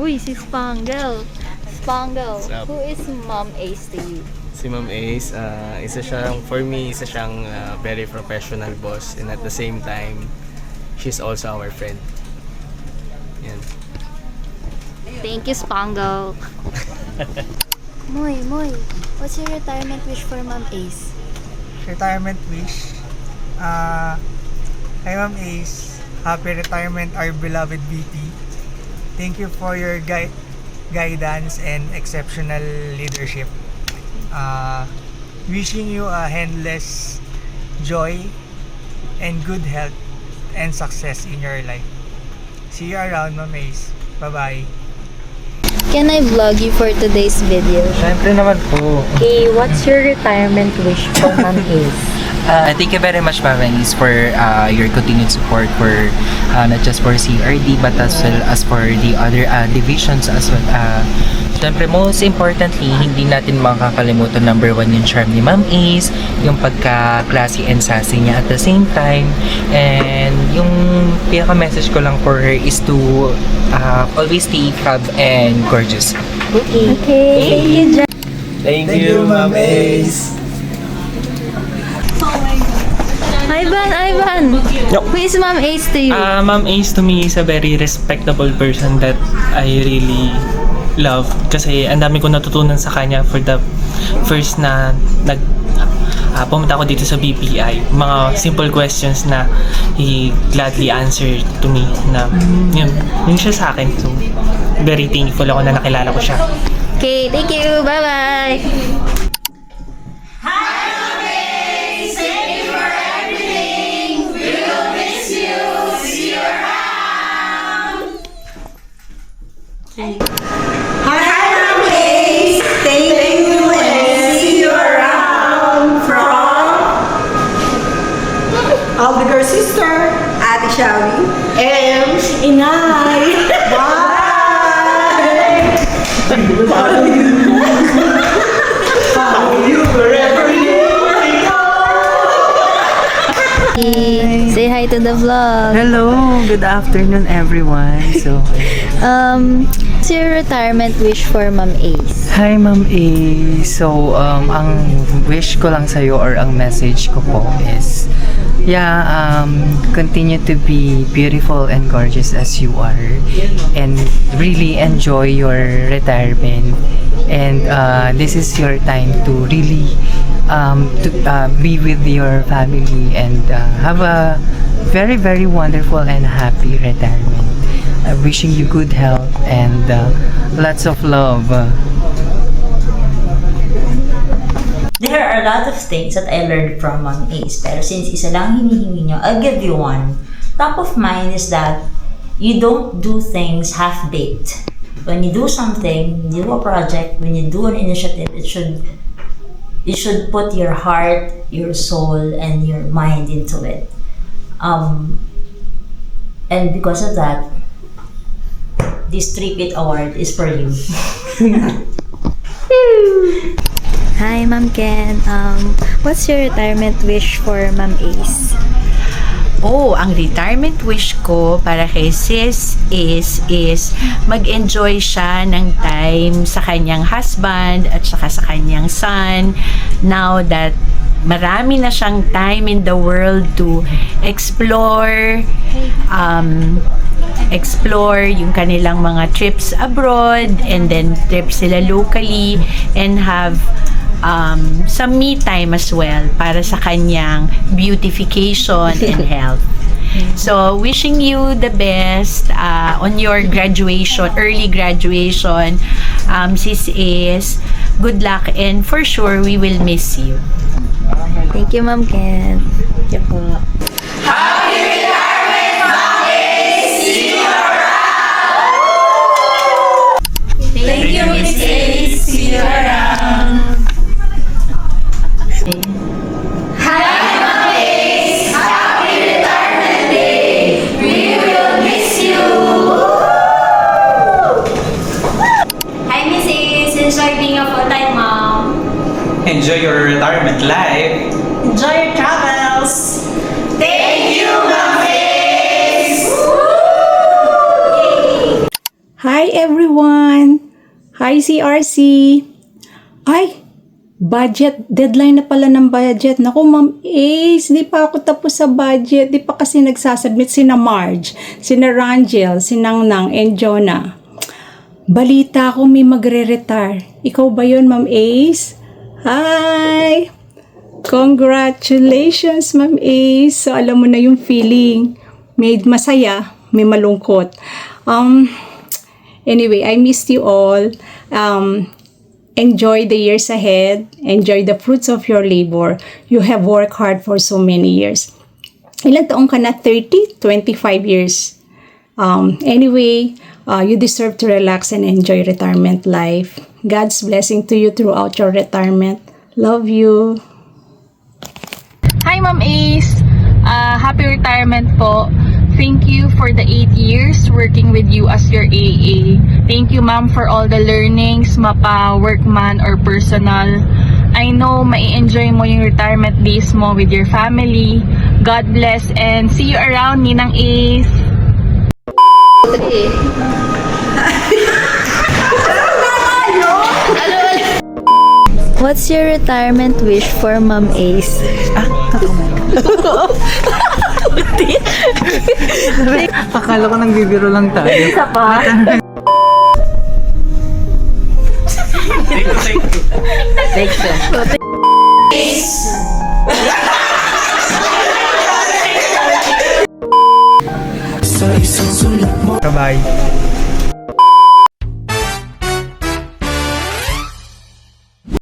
Uy, si Spangle. Spangle, What's up? who is Mom Ace to you? Si Ma'am Ace, isa siyang, for me, isa siyang very professional boss, and at the same time, she's also our friend. Yan. Thank you, Spangle. Moy, what's your retirement wish for Ma'am Ace? Retirement wish? Hi Ma'am Ace, happy retirement our beloved VP. Thank you for your guidance and exceptional leadership. Wishing you a endless joy and good health and success in your life. See you around, Ma'am Ace. Bye-bye. Can I vlog you for today's video? Siyempre naman po. Okay, what's your retirement wish for Ma'am Ace? Thank you very much, Ma'am Ace, for your continued support for not just for CRD but as well as for the other divisions as well. Siyempre, most importantly, hindi natin makakalimutan number one yung charm ni Ma'am Ace, yung pagka-classy and sassy niya at the same time. And yung pinaka-message ko lang for her is to always stay fab and gorgeous. Okay. Thank you, Jan. Thank you, Ma'am Ace! Ivan! Who is Mom Ace to you? Ma'am Ace to me is a very respectable person that I really love kasi ang dami ko natutunan sa kanya for the first na pumunta ako dito sa BPI. Mga simple questions na he gladly answered to me na yun siya sa akin. So, very thankful ako na nakilala ko siya. Okay, thank you. Bye-bye. Aldegar sister, Ate Shawi, and Inay. Bye! Follow you wherever you go. Say hi to the vlog. Hello, good afternoon everyone. So, What's your retirement wish for Ma'am Ace? hi Ma'am Ace. So, ang wish ko lang sa'yo or ang message ko po is continue to be beautiful and gorgeous as you are and really enjoy your retirement, and this is your time to really be with your family and have a very very wonderful and happy retirement. Wishing you good health and lots of love. There are a lot of things that I learned from Ma'am Ace, pero since isa lang hinihingi nyo, I'll give you one. Top of mind is that you don't do things half-baked. When you do something, you do a project, when you do an initiative, you should put your heart, your soul, and your mind into it. And because of that, this 3-Pit Award is for you. Hi, Ma'am Ken. What's your retirement wish for Ma'am Ace? Ang retirement wish ko para kay sis is mag-enjoy siya ng time sa kanyang husband at saka sa kanyang son now that marami na siyang time in the world to explore yung kanilang mga trips abroad and then trips sila locally and have some me time as well para sa kanyang beautification and health. So, wishing you the best on your graduation, early graduation. Sis is good luck and for sure we will miss you. Thank you, Ma'am Ken. Thank you po. Thank you, Miss Ace. See you around. Enjoy your retirement life. Enjoy your travels. Thank you, Ma'am Ace! Hi everyone! Hi, CRC! Ay, budget. Deadline na pala ng budget. Naku, Ma'am Ace, di pa ako tapos sa budget. Di pa kasi nagsasubmit sina Marge, sina Rangel, sinangnang, and Jonah. Balita ko may magre-retire. Ikaw ba yun, Ma'am Ace? Hi! Congratulations, Ma'am Ace. So, alam mo na yung feeling. May masaya, may malungkot. Anyway, I missed you all. Enjoy the years ahead. Enjoy the fruits of your labor. You have worked hard for so many years. Ilang taong ka na? 30? 25 years. Anyway, you deserve to relax and enjoy retirement life. God's blessing to you throughout your retirement. Love you. Hi, Ma'am Ace! Happy retirement po. Thank you for the 8 years working with you as your AA. Thank you, Ma'am, for all the learnings, mapa, workman, or personal. I know mai-enjoy mo yung retirement days mo with your family. God bless and see you around, Ninang Ace! What's your retirement wish for Ma'am Ace? Akala ko nagbibiro lang tayo. Isa pa? Take two. Bye-bye.